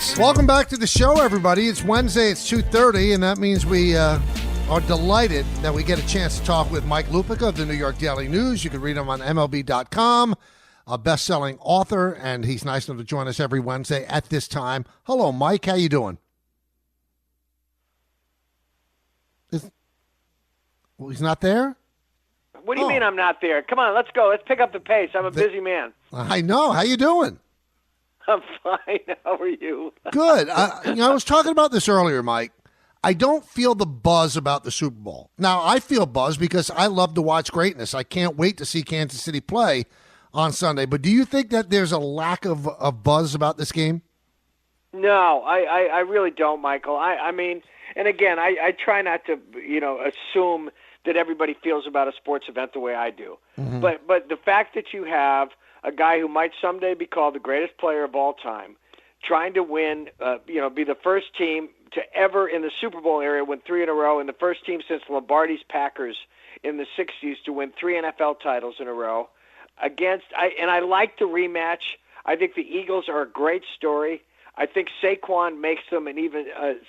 Sports. Welcome back to the show, everybody. It's Wednesday, it's 2:30, and that means we are delighted that we get a chance to talk with Mike Lupica of the New York Daily News. You can read him on MLB.com, a best-selling author, and he's nice enough to join us every Wednesday at this time. Hello, Mike. How you doing? Well, he's not there? What do you mean I'm not there? Come on, let's go. Let's pick up the pace. I'm a busy man. I know. How you doing? I'm fine. How are you? Good. I was talking about this earlier, Mike. I don't feel the buzz about the Super Bowl. Now, I feel buzz because I love to watch greatness. I can't wait to see Kansas City play on Sunday. But do you think that there's a lack of buzz about this game? No, I really don't, Michael. I mean, and again, I try not to, assume that everybody feels about a sports event the way I do. Mm-hmm. But the fact that you have a guy who might someday be called the greatest player of all time, trying to win, be the first team to ever in the Super Bowl area win 3 in a row, and the first team since Lombardi's Packers in the 60s to win 3 NFL titles in a row. I like the rematch. I think the Eagles are a great story. I think Saquon makes them an even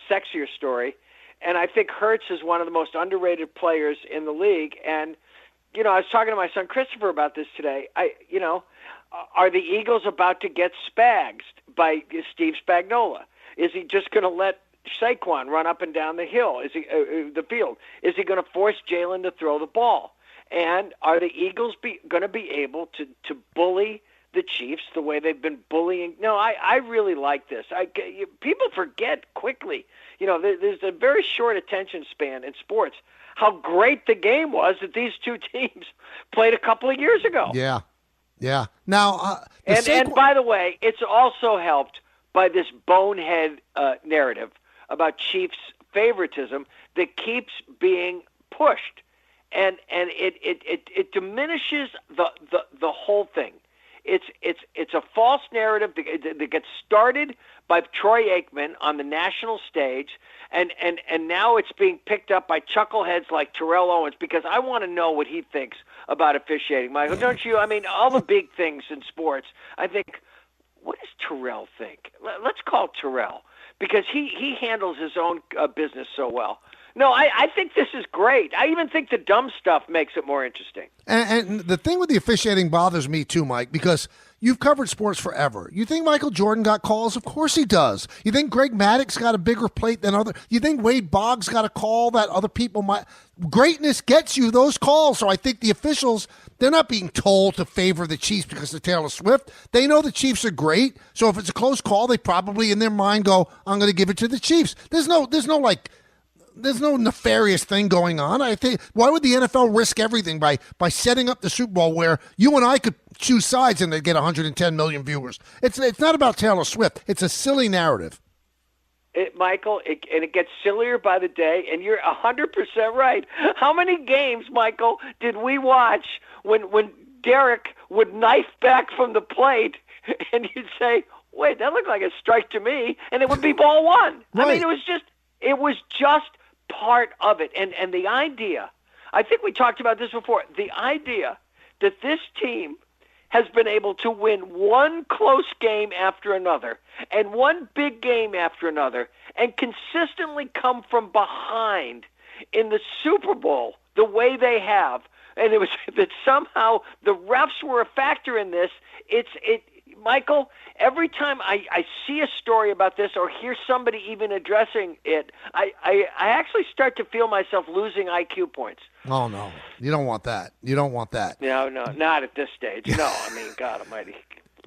sexier story. And I think Hurts is one of the most underrated players in the league. And, I was talking to my son Christopher about this today. Are the Eagles about to get spagged by Steve Spagnuolo? Is he just going to let Saquon run up and down the hill? The field? Is he going to force Jalen to throw the ball? And are the Eagles going to be able to bully the Chiefs the way they've been bullying? No, I really like this. People forget quickly. There's a very short attention span in sports. How great the game was that these two teams played a couple of years ago. Yeah. Now, and by the way, it's also helped by this bonehead narrative about Chiefs favoritism that keeps being pushed, and it diminishes the whole thing. It's a false narrative that gets started by Troy Aikman on the national stage, and now it's being picked up by chuckleheads like Terrell Owens, because I want to know what he thinks about officiating, Michael. Don't you? I mean, all the big things in sports, I think, what does Terrell think? Let's call Terrell, because he handles his own business so well. No, I think this is great. I even think the dumb stuff makes it more interesting. And the thing with the officiating bothers me too, Mike, because you've covered sports forever. You think Michael Jordan got calls? Of course he does. You think Greg Maddux got a bigger plate than other? You think Wade Boggs got a call that other people might? Greatness gets you those calls. So I think the officials, they're not being told to favor the Chiefs because of Taylor Swift. They know the Chiefs are great. So if it's a close call, they probably in their mind go, I'm going to give it to the Chiefs. There's no nefarious thing going on. I think, why would the NFL risk everything by setting up the Super Bowl where you and I could choose sides and they'd get 110 million viewers? It's not about Taylor Swift. It's a silly narrative. Michael, it gets sillier by the day, and you're 100% right. How many games, Michael, did we watch when Derek would knife back from the plate and you'd say, wait, that looked like a strike to me, and it would be ball one. Right. I mean, it was just part of it. And the idea, I think we talked about this before, the idea that this team has been able to win one close game after another and one big game after another and consistently come from behind in the Super Bowl the way they have, and it was that somehow the refs were a factor in this. Michael, every time I see a story about this or hear somebody even addressing it, I actually start to feel myself losing IQ points. Oh, no. You don't want that. No, not at this stage. No, I mean, God almighty.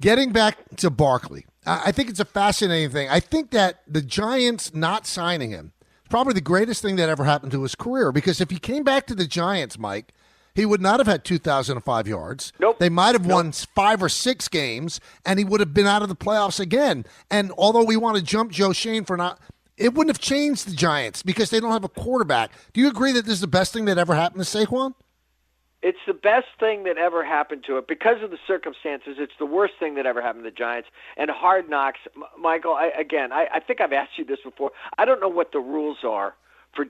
Getting back to Barkley, I think it's a fascinating thing. I think that the Giants not signing him is probably the greatest thing that ever happened to his career, because if he came back to the Giants, Mike, he would not have had 2,005 yards. Nope. They might have won 5 or 6 games, and he would have been out of the playoffs again. And although we want to jump Joe Shane for not, it wouldn't have changed the Giants because they don't have a quarterback. Do you agree that this is the best thing that ever happened to Saquon? It's the best thing that ever happened to it. Because of the circumstances, it's the worst thing that ever happened to the Giants. And Hard Knocks, Michael, I think I've asked you this before. I don't know what the rules are for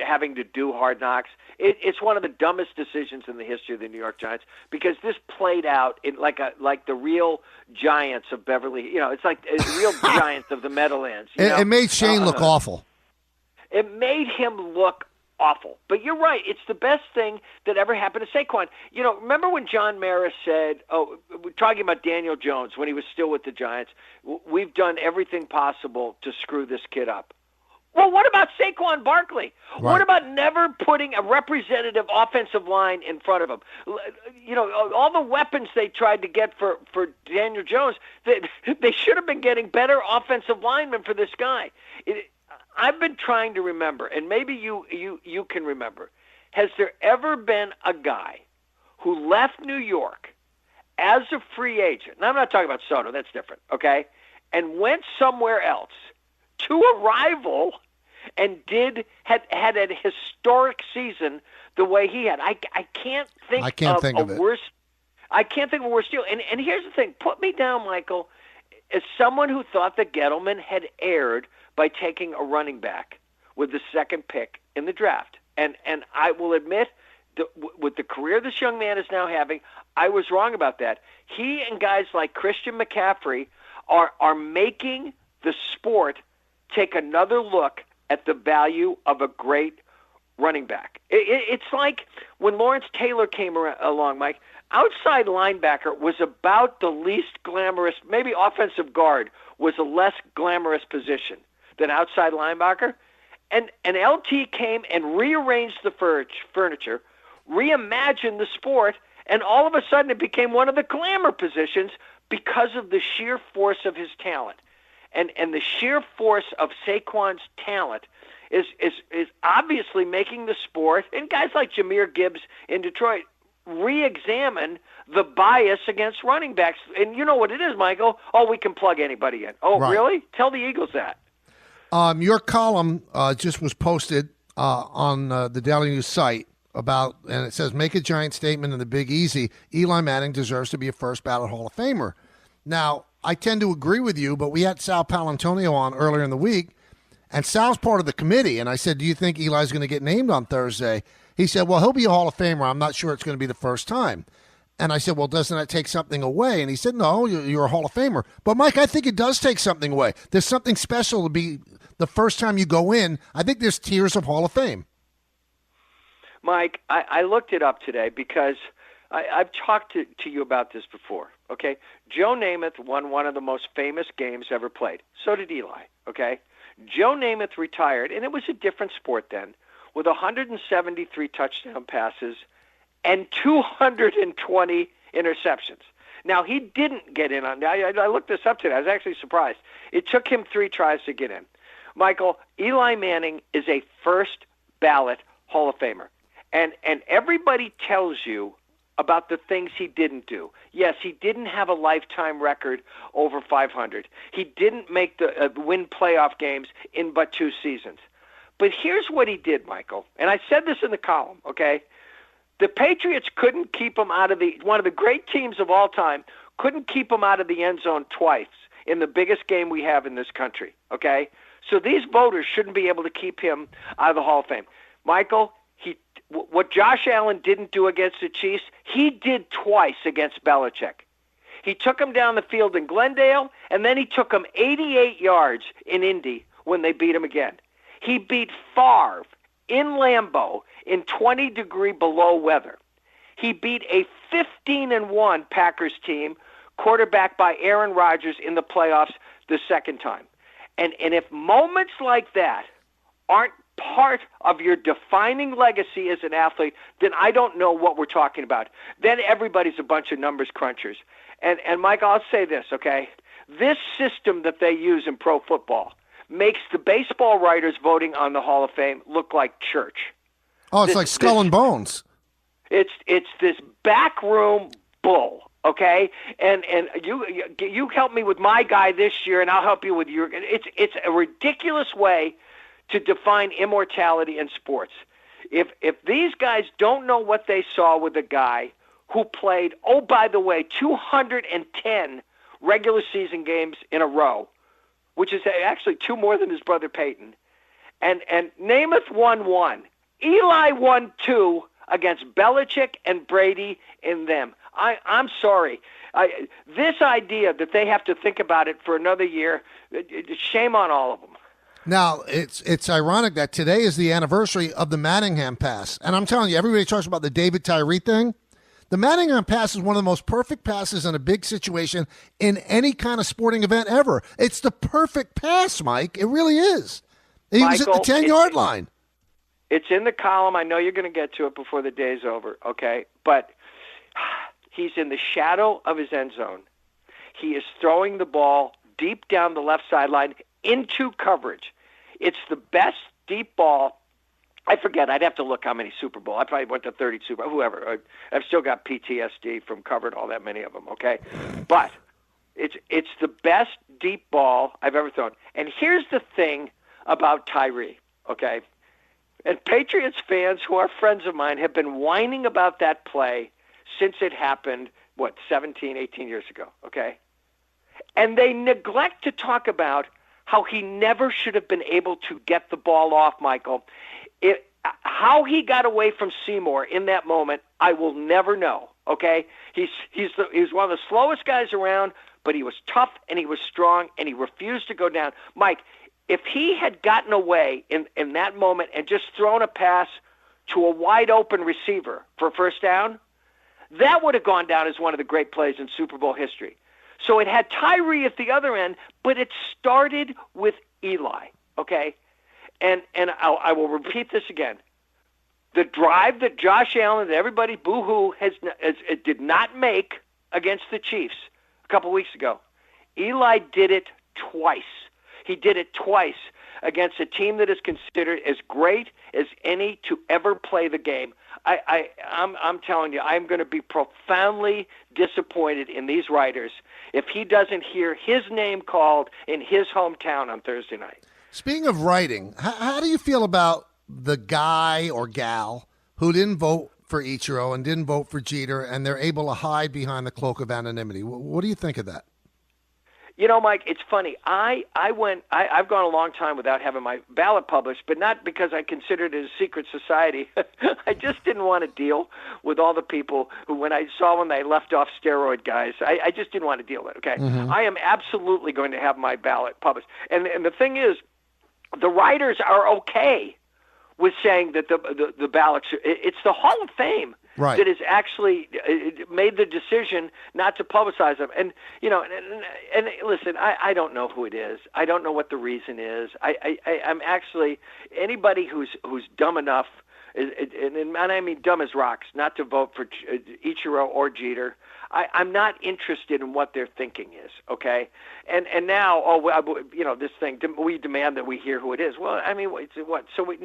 having to do Hard Knocks. It's one of the dumbest decisions in the history of the New York Giants, because this played out in like the real Giants of Beverly. It's like real Giants of the Meadowlands. It made Shane look awful. It made him look awful. But you're right. It's the best thing that ever happened to Saquon. Remember when John Mara said, we're talking about Daniel Jones when he was still with the Giants, we've done everything possible to screw this kid up. Well, what about Saquon Barkley? Right. What about never putting a representative offensive line in front of him? All the weapons they tried to get for Daniel Jones, they should have been getting better offensive linemen for this guy. I've been trying to remember, and maybe you can remember, has there ever been a guy who left New York as a free agent? Now, I'm not talking about Soto, that's different, okay? And went somewhere else to a rival and had a historic season the way he had. I can't think of a worse. I can't think of a worse deal. And here's the thing. Put me down, Michael, as someone who thought that Gettleman had erred by taking a running back with the second pick in the draft. And I will admit, with the career this young man is now having, I was wrong about that. He and guys like Christian McCaffrey are making the sport take another look at the value of a great running back. It's like when Lawrence Taylor came along, Mike, outside linebacker was about the least glamorous, maybe offensive guard was a less glamorous position than outside linebacker. And LT came and rearranged the furniture, reimagined the sport, and all of a sudden it became one of the glamour positions because of the sheer force of his talent. And the sheer force of Saquon's talent is obviously making the sport, and guys like Jahmyr Gibbs in Detroit, re-examine the bias against running backs. And you know what it is, Michael? Oh, we can plug anybody in. Oh, right. Really? Tell the Eagles that. Your column just was posted on the Daily News site and it says, make a giant statement in the Big Easy. Eli Manning deserves to be a first ballot Hall of Famer. Now, I tend to agree with you, but we had Sal Palantonio on earlier in the week, and Sal's part of the committee. And I said, do you think Eli's going to get named on Thursday? He said, well, he'll be a Hall of Famer. I'm not sure it's going to be the first time. And I said, well, doesn't that take something away? And he said, no, you're a Hall of Famer. But, Mike, I think it does take something away. There's something special to be the first time you go in. I think there's tiers of Hall of Fame. Mike, I looked it up today because I've talked to you about this before, okay? Joe Namath won one of the most famous games ever played. So did Eli, okay? Joe Namath retired, and it was a different sport then, with 173 touchdown passes and 220 interceptions. Now, he didn't get in on that. I looked this up today. I was actually surprised. It took him 3 tries to get in. Michael, Eli Manning is a first ballot Hall of Famer. And everybody tells you about the things he didn't do. Yes, he didn't have a lifetime record over 500. He didn't make the win playoff games in but 2 seasons. But here's what he did, Michael. And I said this in the column, okay? The Patriots couldn't keep him out of one of the great teams of all time, couldn't keep him out of the end zone twice in the biggest game we have in this country, okay? So these voters shouldn't be able to keep him out of the Hall of Fame. Michael, what Josh Allen didn't do against the Chiefs, he did twice against Belichick. He took him down the field in Glendale, and then he took him 88 yards in Indy when they beat him again. He beat Favre in Lambeau in 20-degree below weather. He beat a 15-1 Packers team, quarterbacked by Aaron Rodgers in the playoffs the second time. And if moments like that aren't part of your defining legacy as an athlete, then I don't know what we're talking about. Then everybody's a bunch of numbers crunchers. And Mike, I'll say this, okay? This system that they use in pro football makes the baseball writers voting on the Hall of Fame look like church. Oh, it's like Skull and Bones. It's this backroom bull, okay? And you help me with my guy this year, and I'll help you with your. It's a ridiculous way to define immortality in sports. If these guys don't know what they saw with a guy who played, oh, by the way, 210 regular season games in a row, which is actually 2 more than his brother Peyton, and Namath won 1. Eli won 2 against Belichick and Brady in them. I'm sorry. This idea that they have to think about it for another year, shame on all of them. Now, it's ironic that today is the anniversary of the Manningham pass. And I'm telling you, everybody talks about the David Tyree thing. The Manningham pass is one of the most perfect passes in a big situation in any kind of sporting event ever. It's the perfect pass, Mike. It really is. He was at the 10-yard line. It's in the column. I know you're going to get to it before the day's over, okay? But he's in the shadow of his end zone. He is throwing the ball deep down the left sideline into coverage. It's the best deep ball. I forget. I'd have to look how many Super Bowl. I probably went to 30 Super Bowl, whoever. I've still got PTSD from covering all that many of them, okay? But it's the best deep ball I've ever thrown. And here's the thing about Tyree, okay? And Patriots fans who are friends of mine have been whining about that play since it happened, 17, 18 years ago, okay? And they neglect to talk about how he never should have been able to get the ball off, Michael. How he got away from Seymour in that moment, I will never know, okay? He was one of the slowest guys around, but he was tough and he was strong and he refused to go down. Mike, if he had gotten away in that moment and just thrown a pass to a wide-open receiver for first down, that would have gone down as one of the great plays in Super Bowl history. So it had Tyree at the other end, but it started with Eli, okay? And I will repeat this again. The drive that Josh Allen, that everybody boo-hoo, did not make against the Chiefs a couple weeks ago, Eli did it twice. He did it twice against a team that is considered as great as any to ever play the game. I'm telling you, I'm going to be profoundly disappointed in these writers if he doesn't hear his name called in his hometown on Thursday night. Speaking of writing, how do you feel about the guy or gal who didn't vote for Ichiro and didn't vote for Jeter, and they're able to hide behind the cloak of anonymity? What do you think of that? You know, Mike, it's funny. I've gone a long time without having my ballot published, but not because I considered it a secret society. I just didn't want to deal with all the people who, when they left off steroid guys, I just didn't want to deal with it, okay? Mm-hmm. I am absolutely going to have my ballot published. And the thing is, the writers are okay with saying that the ballot it's the Hall of Fame right. that has actually made the decision not to publicize them. And, you know, and listen, I don't know who it is. I don't know what the reason is. I'm actually, anybody who's dumb enough, and I mean dumb as rocks, not to vote for Ichiro or Jeter, I'm not interested in what their thinking is, okay? And now, this thing, we demand that we hear who it is. Well, I mean, what? So we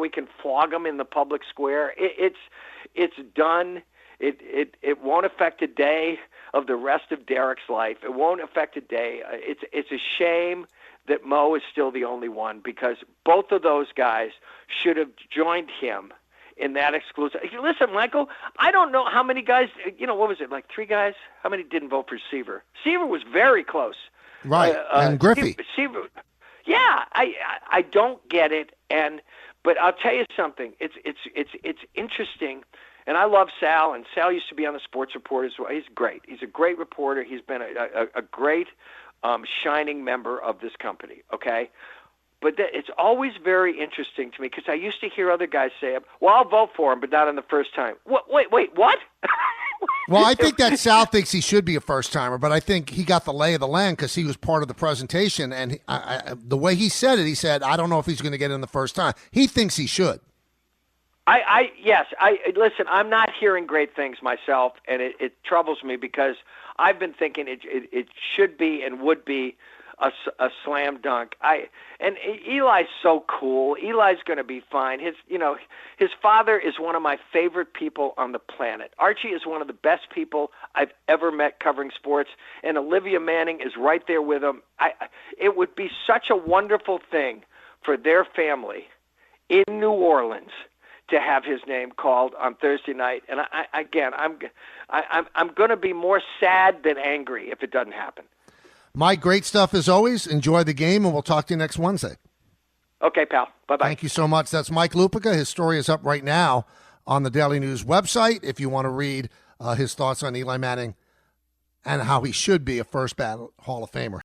can flog them in the public square. It's done. It won't affect a day of the rest of Derek's life. It won't affect a day. It's a shame that Mo is still the only one, because both of those guys should have joined him in that exclusive. Listen, Michael, I don't know how many guys, what was it, like 3 guys? How many didn't vote for Seaver? Seaver was very close. Right, and Griffey. Seaver, yeah, I don't get it, but I'll tell you something. It's interesting, and I love Sal, and Sal used to be on the Sports Report as well. He's great. He's a great reporter. He's been a great shining member of this company, okay? But it's always very interesting to me, because I used to hear other guys say, well, I'll vote for him, but not on the first time. Wait, what? Well, I think that Sal thinks he should be a first-timer, but I think he got the lay of the land because he was part of the presentation, and the way he said it, he said, I don't know if he's going to get in the first time. He thinks he should. Listen, I'm not hearing great things myself, and it troubles me, because I've been thinking it should be and would be a slam dunk. And Eli's so cool. Eli's going to be fine. His father is one of my favorite people on the planet. Archie is one of the best people I've ever met covering sports, and Olivia Manning is right there with him. It would be such a wonderful thing for their family in New Orleans to have his name called on Thursday night. And I'm going to be more sad than angry if it doesn't happen. Mike, great stuff as always. Enjoy the game, and we'll talk to you next Wednesday. Okay, pal. Bye-bye. Thank you so much. That's Mike Lupica. His story is up right now on the Daily News website if you want to read his thoughts on Eli Manning and how he should be a first ballot Hall of Famer.